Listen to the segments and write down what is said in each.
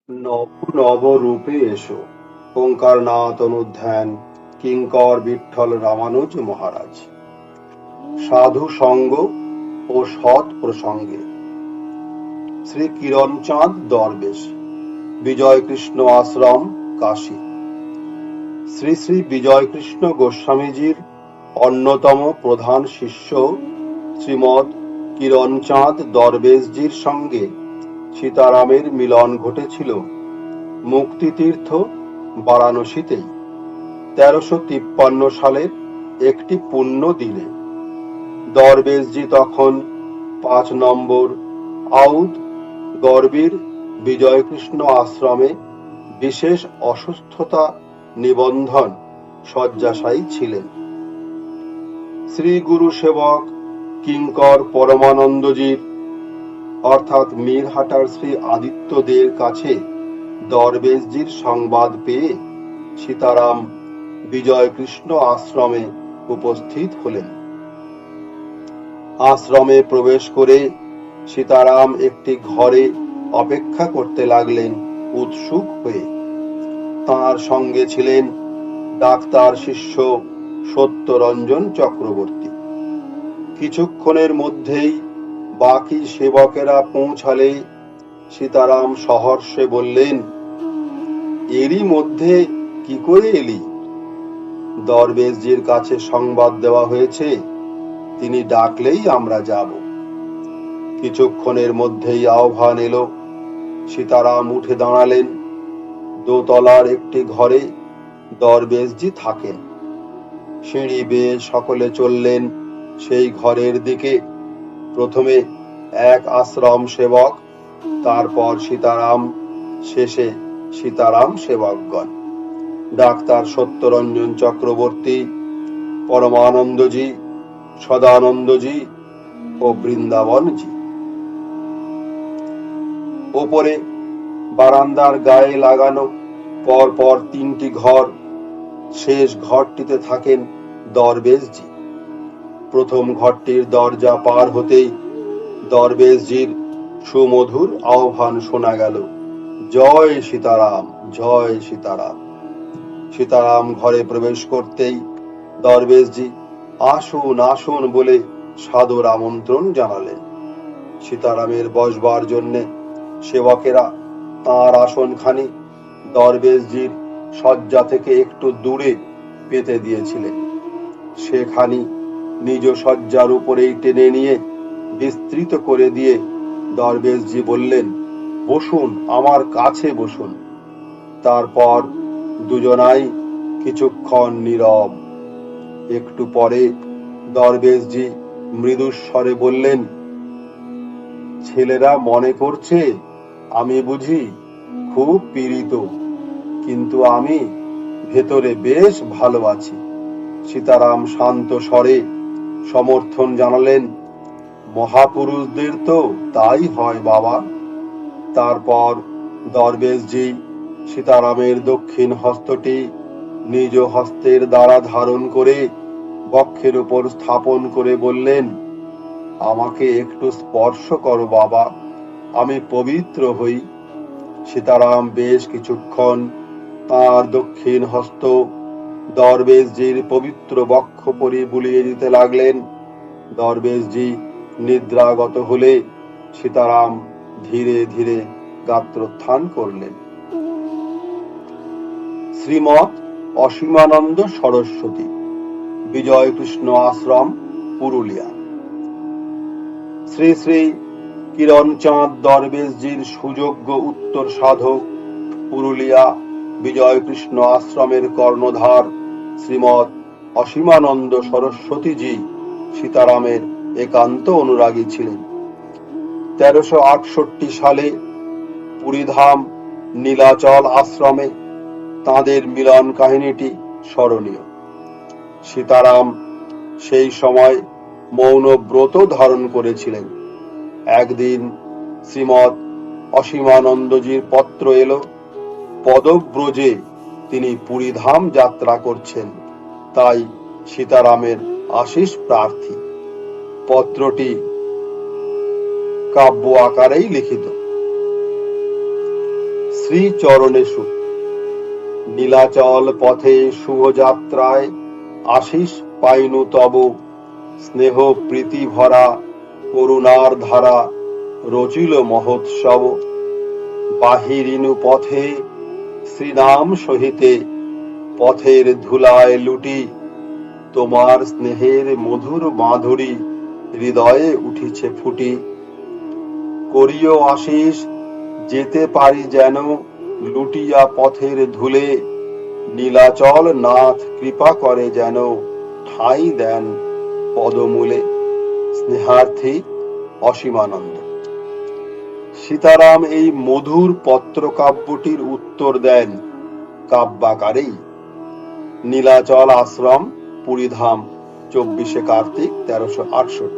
নব নব রূপে এসো, ওঙ্কারনাথ অনুধ্যান, কিঙ্কর বিঠ্ঠল রামানুজ মহারাজ। সাধু সঙ্গ ও সৎ প্রসঙ্গে। শ্রী কিরণচাঁদ দরবেশ, বিজয়কৃষ্ণ আশ্রম, কাশী। শ্রী শ্রী বিজয়কৃষ্ণ গোস্বামীজির অন্যতম প্রধান শিষ্য শ্রীমৎ কিরণচাঁদ দরবেশজির সঙ্গে সীতারামের মিলন ঘটেছিল মুক্তিতীর্থ বারাণসীতেই ১৩৫৩ সালের একটি পুণ্য দিনে। দরবেশজি তখন ৫ নম্বর আউধ গর্বীর বিজয়কৃষ্ণ আশ্রমে বিশেষ অসুস্থতা নিবন্ধন শয্যাশায়ী ছিলেন। শ্রী গুরু সেবক কিঙ্কর পরমানন্দজির অর্থাৎ মীরহাটার শ্রী আদিত্য দের কাছে দরবেশজির সংবাদ পেয়ে সীতারাম বিজয়কৃষ্ণ আশ্রমে উপস্থিত হলেন। আশ্রমে প্রবেশ করে সীতারাম একটি ঘরে অপেক্ষা করতে লাগলেন উৎসুক হয়ে। তাঁর সঙ্গে ছিলেন ডাক্তার শিষ্য সত্যরঞ্জন চক্রবর্তী। কিছুক্ষণের মধ্যেই বাকি সেবকেরা পৌঁছালে সীতারাম সহর্ষে বললেন, এরই মধ্যে কি করে এলি? দরবেশজির কাছে সংবাদ দেওয়া হয়েছে, তিনি ডাকলেই আমরা যাব। কিছুক্ষণের মধ্যেই আহ্বান এলো। সীতারাম উঠে দাঁড়ালেন। দোতলার একটি ঘরে দরবেশজি থাকেন। সিঁড়ি বেয়ে সকলে চললেন সেই ঘরের দিকে। প্রথমে এক আশ্রম সেবক, তারপর সীতারাম, শেষে সীতারাম সেবকগণ। ডাক্তার সত্যরঞ্জন চক্রবর্তী, পরমানন্দজি, সদানন্দজি ও বৃন্দাবনজি। ওপরে বারান্দার গায়ে লাগানো পর পর ৩টি ঘর। শেষ ঘরটিতে থাকেন দরবেশজি। প্রথম ঘরটির দরজা পার হতেই দরবেশজির সুমধুর আহ্বান শোনা গেল, জয় সীতারাম, জয় সীতারাম। সীতারাম ঘরে প্রবেশ করতেই দরবেশজি আসুন আসুন বলে সাদর আমন্ত্রণ জানালেন। সীতারামের বসবার জন্যে সেবকেরা তাঁর আসনখানি দরবেশজির শয্যা থেকে একটু দূরে পেতে দিয়েছিলেন। সেখানি নিজ শয্যার উপরেই টেনে নিয়ে বিস্তৃত করে দিয়ে দরবেশজি বললেন, বসুন, আমার কাছে বসুন। তারপর দুজনাই কিছুক্ষণ নীরব। একটু পরে দরবেশজি মৃদুস্বরে বললেন, ছেলেরা মনে করছে আমি বুঝি খুব পীড়িত, কিন্তু আমি ভেতরে বেশ ভালো আছি। সীতারাম শান্ত স্বরে সমর্থন জানালেন, মহাপুরুষদের তো তাই হয় বাবা। তারপর দরবেশজি সীতারামের দক্ষিণ হস্তটি নিজ হস্তের দ্বারা ধারণ করে বক্ষের উপর স্থাপন করে বললেন, আমাকে একটু স্পর্শ করো বাবা, আমি পবিত্র হই। সীতারাম বেশ কিছুক্ষণ তাঁর দক্ষিণ হস্ত দরবেশজির পবিত্র বক্ষ পরি বুলিয়ে দিতে লাগলেন। দরবেশজি নিদ্রাগত হলে সীতারাম ধীরে ধীরে গাত্রোত্থান করলেন। শ্রীমৎ অসীমানন্দ সরস্বতী, বিজয়কৃষ্ণ আশ্রম, পুরুলিয়া। শ্রী শ্রী কিরণচাঁদ দরবেশজির সুযোগ্য উত্তর সাধক, পুরুলিয়া বিজয়কৃষ্ণ আশ্রমের কর্ণধার শ্রীমৎ অসীমানন্দ সরস্বতীজি সীতারামের একান্ত অনুরাগী ছিলেন। ১৩৬৮ সালে পুরীধাম নীলাচল আশ্রমে তাঁদের মিলন কাহিনীটি স্মরণীয়। সীতারাম সেই সময় মৌন ব্রত ধারণ করেছিলেন। একদিন শ্রীমৎ অসীমানন্দজির পত্র এলো, পদব্রজে তিনি পুরীধাম যাত্রা করছেন, তাই সীতারামের আশীষ প্রার্থী। পত্রটি কাব্য আকারেই লিখিত। শ্রীচরণেষু নীলাচল পথে শুভযাত্রায় আশিস পাইনু তব স্নেহ প্রীতি ভরা করুণার ধারা রচিল মহোৎসব বাহিরিনু পথে শ্রীনাম সহিতে পথের ধুলায় লুটি তোমার স্নেহের মধুর মাধুরী হৃদয়ে উঠিছে ফুটি করিও আশিস যেতে পারি যেন লুটিয়া পথের ধুলে নীলাচল নাথ কৃপা করে যেন ঠাঁই দেন পদমূলে স্নেহার্থী অসীমানন্দ। সীতারাম এই মধুর পত্রকাব্যটির উত্তর দেন কাব্যাকারেই। নীলাচল আশ্রম, পুরীধাম, 24শে কার্তিক 1368।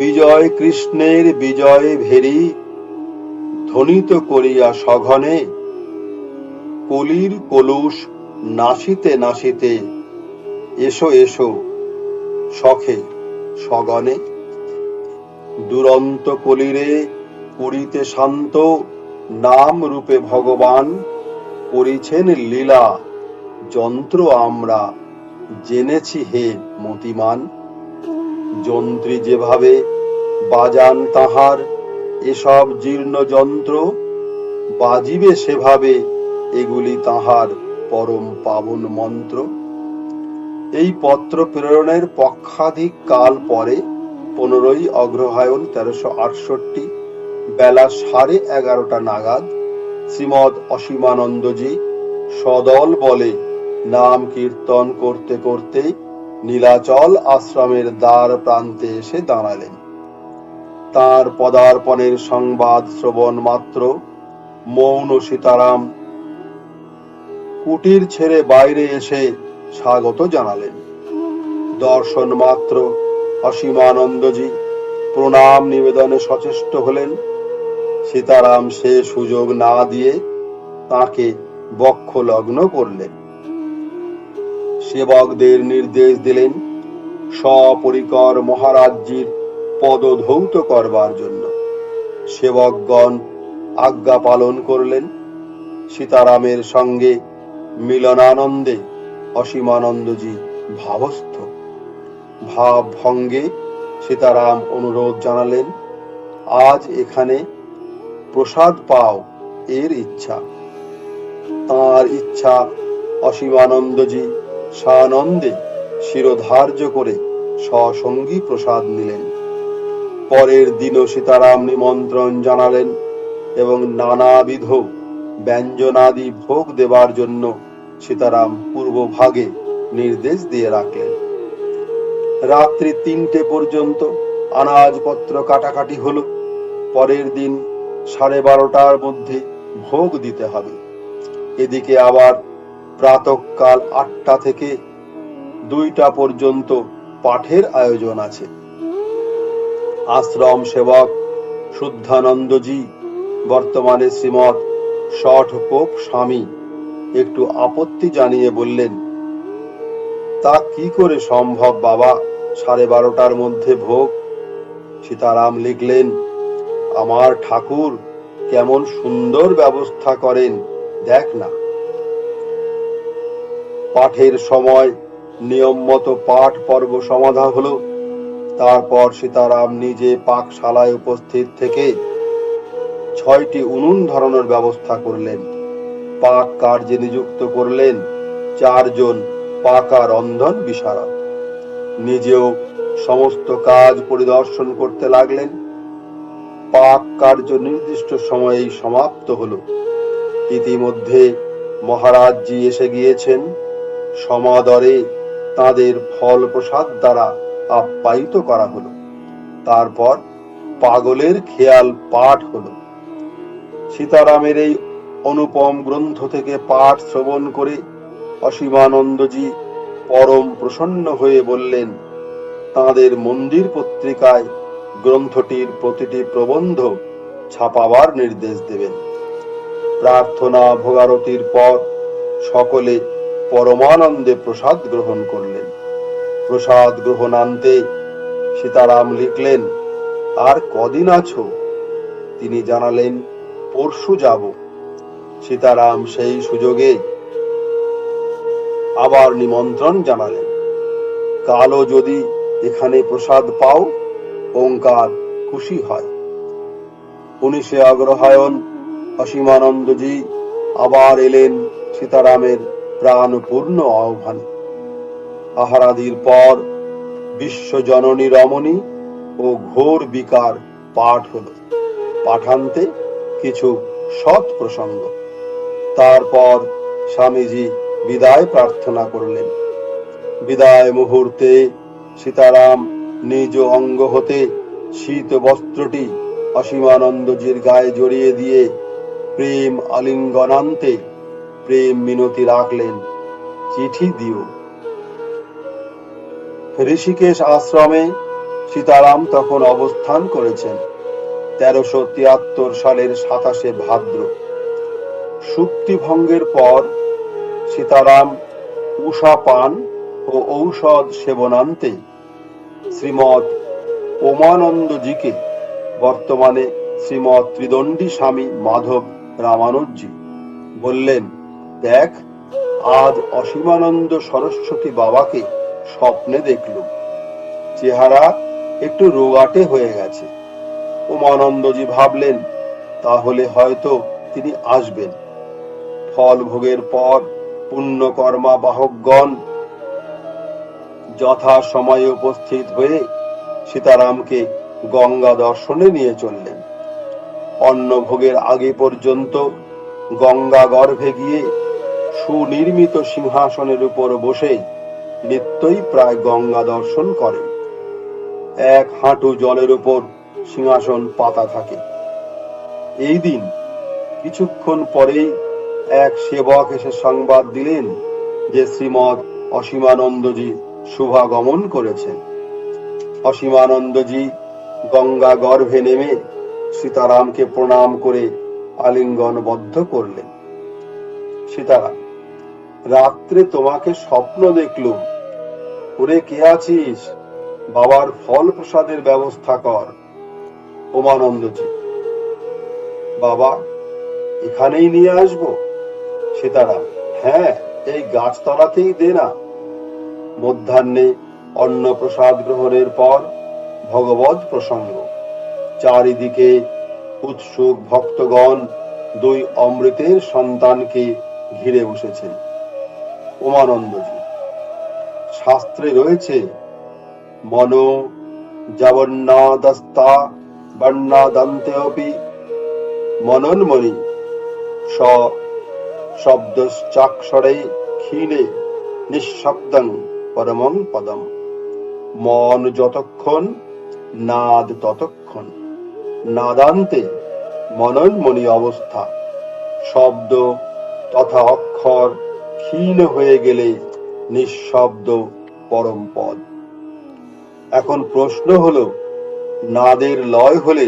বিজয় কৃষ্ণের বিজয় ভেরি ধ্বনিত করিয়া সঘনে কলির কলুষ নাশিতে নাশিতে এসো এসো সখে সগণে দুরন্ত কলিরে করিতে শান্ত নাম রূপে ভগবান করিছেন লীলা যন্ত্র আমরা জেনেছি হে মতিমান যন্ত্রী যেভাবে বাজান তাহার এসব জীর্ণ যন্ত্র বাজিবে সেভাবে এগুলি তাহার পরম পাবন মন্ত্র। এই পত্র প্রেরণের পক্ষাধিক কাল পরে 15ই অগ্রহায়ণ 1368 বেলা 11:30 নাগাদ শ্রীমৎ অসীমানন্দজি সদল বলে নাম কীর্তন করতে করতে নীলাচল আশ্রমের দ্বার প্রান্তে এসে দাঁড়ালেন। তার পদার্পণের সংবাদ শ্রবণ মাত্র মৌন সীতারাম কুটির ছেড়ে বাইরে এসে স্বাগত জানালেন। দর্শন মাত্র অসীমানন্দজি প্রণাম নিবেদনে সচেষ্ট হলেন। সীতারাম সে সুযোগ না দিয়ে তাকে বক্ষ লগ্ন করলেন। সেবকদের নির্দেশ দিলেন সপরিকর মহারাজজির পদধৌত করবার জন্য। সেবকগণ আজ্ঞা পালন করলেন। সীতারামের সঙ্গে মিলনানন্দে অসীমানন্দজি ভাবস্থ। ভাব ভঙ্গে সীতারাম অনুরোধ জানালেন, আজ এখানে প্রসাদ পাও এর ইচ্ছা। তাঁর ইচ্ছা অসীমানন্দজি সানন্দে শিরোধার্য করে সসঙ্গী প্রসাদ নিলেন। পরের দিনও সীতারাম নিমন্ত্রণ জানালেন এবং নানাবিধ ব্যঞ্জনাদি ভোগ দেবার জন্য সীতারাম পূর্বভাগে নির্দেশ দিয়ে রাখলেন। রাত্রি 3টে পর্যন্ত আনাজপত্র কাটাকাটি হলো। পরের দিন 12:30টার মধ্যে ভোগ দিতে হবে। এদিকে আবার প্রাতঃকাল 8টা থেকে 2টা পর্যন্ত পাঠের আয়োজন আছে। আশ্রম সেবক শুদ্ধানন্দজি, বর্তমানে শ্রীমৎ ষঠকোপ স্বামী, একটু আপত্তি জানিয়ে বললেন, তা কি করে সম্ভব বাবা, 12:30টার মধ্যে ভোগ? সীতারাম লিখলেন, আমার ঠাকুর কেমন সুন্দর ব্যবস্থা করেন দেখ না। পাঠের সময় নিয়ম মতো পাঠ পর্ব সমাধা হলো। তারপর সীতারাম নিজে পাকশালায় উপস্থিত থেকে 6টি উনুন ধরানোর ব্যবস্থা করলেন। পাক কার্যে নিযুক্ত করলেন 4 জন পাকা রন্ধন বিশারদ। নিজেও সমস্ত কাজ পরিদর্শন করতে লাগলেন। পাক কার্য নির্দিষ্ট সময়েই সমাপ্ত হলো। ইতিমধ্যে মহারাজজি এসে গিয়েছেন। সমাদরে তাদের ফল প্রসাদ দ্বারা আপ্যায়িত করা হলো। তারপর পাগলের খেয়াল পাঠ হলো। সীতারামের এই অনুপম গ্রন্থ থেকে পাঠ শ্রবণ করে অসীমানন্দজি পরম প্রসন্ন হয়ে বললেন, তাঁদের মন্দির পত্রিকায় গ্রন্থটির প্রতিটি প্রবন্ধ ছাপাবার নির্দেশ দেবেন। প্রার্থনা ভোগারতির পর সকলে পরমানন্দে প্রসাদ গ্রহণ করলেন। প্রসাদ গ্রহণান্তে সীতারাম লিখলেন, আর কদিন আছো? তিনি জানালেন, পরশু যাব। সীতারাম সেই সুযোগে আবার নিমন্ত্রণ জানালেন, কালও যদি এখানে প্রসাদ পাও, ওঙ্কার খুশি হয়। 19শে অগ্রহায়ণ অসীমানন্দজি আবার এলেন সীতারামের প্রাণপূর্ণ আহ্বানে। আহারাদির পর বিশ্বজননী রমণী ও ঘোর বিকার পাঠ হল। পাঠান্তে কিছু সৎ প্রসঙ্গ। তারপর স্বামীজি বিদায় প্রার্থনা করলেন। বিদায় মুহূর্তে সীতারাম নিজ অঙ্গ হতে শীত বস্ত্রটি অসীমানন্দজির গায়ে জড়িয়ে দিয়ে প্রেম আলিঙ্গনান্তে প্রেম মিনতি রাখলেন, চিঠি দিও। ঋষিকেশ আশ্রমে সীতারাম তখন অবস্থান করেছেন। 1373 সালের 27শে ভাদ্র। সুক্তি ভঙ্গের পর সীতারাম উষা পান ও ঔষধ সেবনান্তে শ্রীমৎ ওমানন্দজিকে, বর্তমানে শ্রীমৎ ত্রিদণ্ডী স্বামী মাধব রামানুজজি, বললেন, দেখ, আজ অসীমানন্দ সরস্বতী বাবাকে স্বপ্নে দেখলুম। চেহারা একটু রোগাটে হয়ে গেছে। উমানন্দজি ভাবলেন, তাহলে হয়তো তিনি আসবেন। ফল ভোগের পর পুণ্যকর্মা বাহকগণ যথা সময়ে উপস্থিত হয়ে সীতারামকে গঙ্গা দর্শনে নিয়ে চললেন। অন্ন ভোগের আগে পর্যন্ত গঙ্গা গর্ভে গিয়ে সুনির্মিত সিংহাসনের উপর বসে নিত্যই প্রায় গঙ্গা দর্শন করেন। 1 হাঁটু জলের উপর সিংহাসন পাতা থাকে। এই দিন কিছুক্ষণ পরেই এক সেবক এসে সংবাদ দিলেন যে শ্রীমৎ অসীমানন্দজি শুভাগমন করেছেন। অসীমানন্দজি গঙ্গা গর্ভে নেমে সীতারামকে প্রণাম করে আলিঙ্গনবদ্ধ করলেন। সীতারাম, রাত্রে তোমাকে স্বপ্ন দেখলুম। ওরে, কে আছিস? বাবার ফল প্রসাদের ব্যবস্থা কর। উমানন্দজি, বাবা এখানেই নিয়ে আসবো? সীতারাম, হ্যাঁ, এই গাছতলাতেই দে না। মধ্যাহ্নে অন্ন প্রসাদ গ্রহণের পর ভগবৎ প্রসঙ্গ। চারিদিকে উৎসুক ভক্তগণ 2 অমৃতের সন্তানকে ঘিরে বসেছেন। উমানন্দজি, শাস্ত্রে রয়েছে, মনো যাবন্নাদস্তা বর্ণাদান্তেপি মনন্মণি স শব্দশ্চাক্ষরে ক্ষীণে নিঃশব্দং পরমং পদম। মন যতক্ষণ, নাদ ততক্ষণ। নাদান্তে মনন্মণি অবস্থা। শব্দ তথা অক্ষর ক্ষীণ হয়ে গেলে নিঃশব্দ পরম পদ। এখন প্রশ্ন হলো, নাদের লয় হলে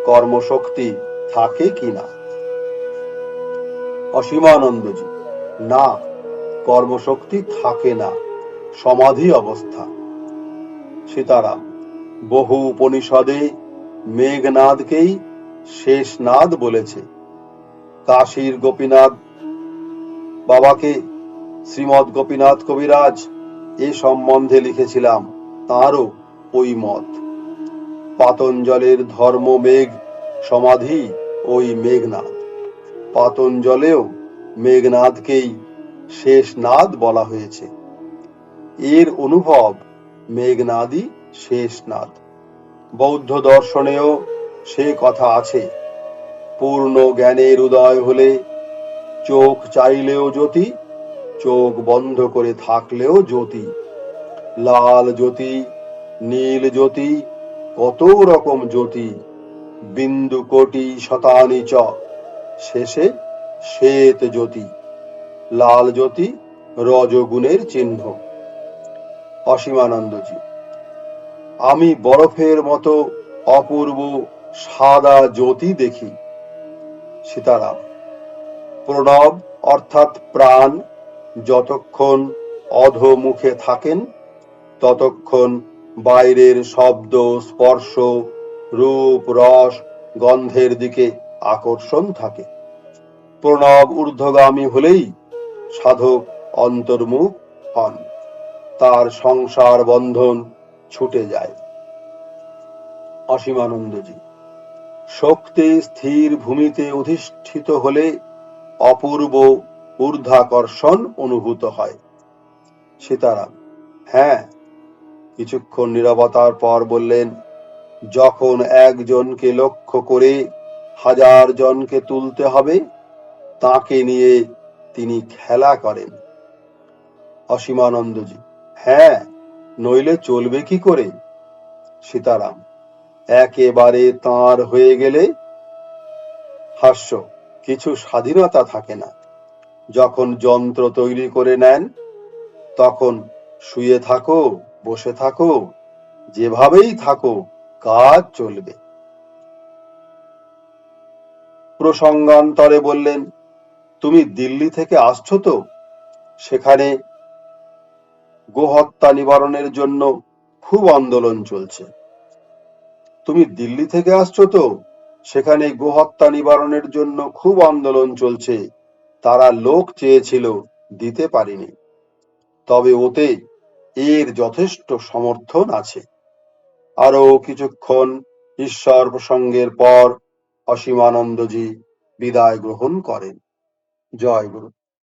কর্মশক্তি থাকে কিনা? অসীমানন্দজি, না, কর্মশক্তি থাকে না, সমাধি অবস্থা। সীতারাম, বহু উপনিষদে মেঘনাদকেই শেষ নাদ বলেছে। কাশীর গোপীনাথ বাবাকে শ্রীমৎ গোপীনাথ কবিরাজ এ সম্বন্ধে লিখেছিলাম, তাঁরও ওই মত। পাতঞ্জলের ধর্ম মেঘ সমাধি ওই মেঘনাদ। পাতঞ্জলেও মেঘনাদকেই শেষ নাদ বলা হয়েছে। এর অনুভব মেঘনাদই শেষ নাদ। বৌদ্ধ দর্শনেও সে কথা আছে। পূর্ণ জ্ঞানের উদয় হলে চোখ চাইলেও জ্যোতি, চোখ বন্ধ করে থাকলেও জ্যোতি। লাল জ্যোতি, নীল জ্যোতি, কত রকম জ্যোতি, বিন্দু কোটি শতানি চ, শেষে শ্বেত জ্যোতি। লাল জ্যোতি রজগুণের চিহ্ন। অসীমানন্দজি, আমি বরফের মতো অপূর্ব সাদা জ্যোতি দেখি। সীতারাম, প্রণব অর্থাৎ প্রাণ যতক্ষণ অধোমুখে থাকেন ততক্ষণ বাইরের শব্দ, স্পর্শ, রূপ, রস, গন্ধের দিকে আকর্ষণ থাকে। প্রণব ঊর্ধ্বগামী হলেই সাধক অন্তর্মুখ হন, তার সংসার বন্ধন ছুটে যায়। অসীমানন্দজি: শক্তি স্থির ভূমিতে অধিষ্ঠিত হলে অপূর্ব ঊর্ধ্বাকর্ষণ অনুভূত হয়। সীতারাম: হ্যাঁ। কিছুক্ষণ নীরবতার পর বললেন, যখন একজনকে লক্ষ্য করে 1000 জনকে তুলতে হবে, তাকে নিয়ে তিনি খেলা করেন। অসীমানন্দজি: হ্যাঁ, নইলে চলবে কি করে? সীতারাম: একেবারে তাঁর হয়ে গেলে হাস্য, কিছু স্বাধীনতা থাকে না। যখন যন্ত্র তৈরি করে নেন, তখন শুয়ে থাকো, বসে থাকো, যেভাবেই থাকো, কাজ চলবে। প্রসঙ্গান্তরে বললেন, তুমি দিল্লি থেকে আসছো তো? সেখানে গোহত্যা নিবারণের জন্য খুব আন্দোলন চলছে। তুমি দিল্লি থেকে আসছো তো? সেখানে গোহত্যা নিবারণের জন্য খুব আন্দোলন চলছে। তারা লোক চেয়েছিল, দিতে পারিনি। তবে ওতে এর যথেষ্ট সমর্থন আছে। আরো কিছুক্ষণ ঈশ্বর প্রসঙ্গের পর অসীমানন্দজি বিদায় গ্রহণ করেন। জয় গুরু।